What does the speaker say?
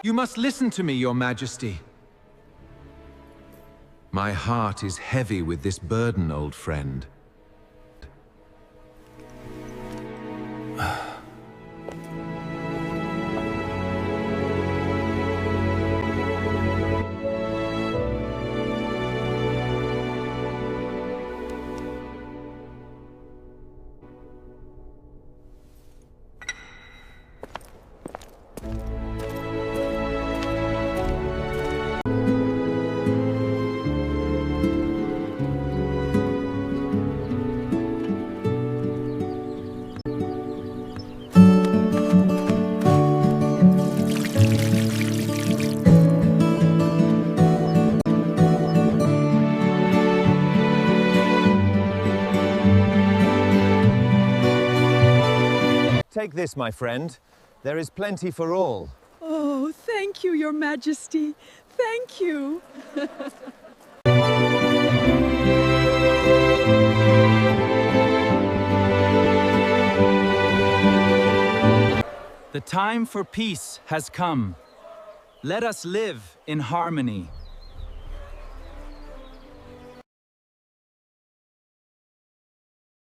You must listen to me, Your Majesty. My heart is heavy with this burden, old friend. Take this, my friend. There is plenty for all. Oh, thank you, Your Majesty. Thank you. The time for peace has come. Let us live in harmony.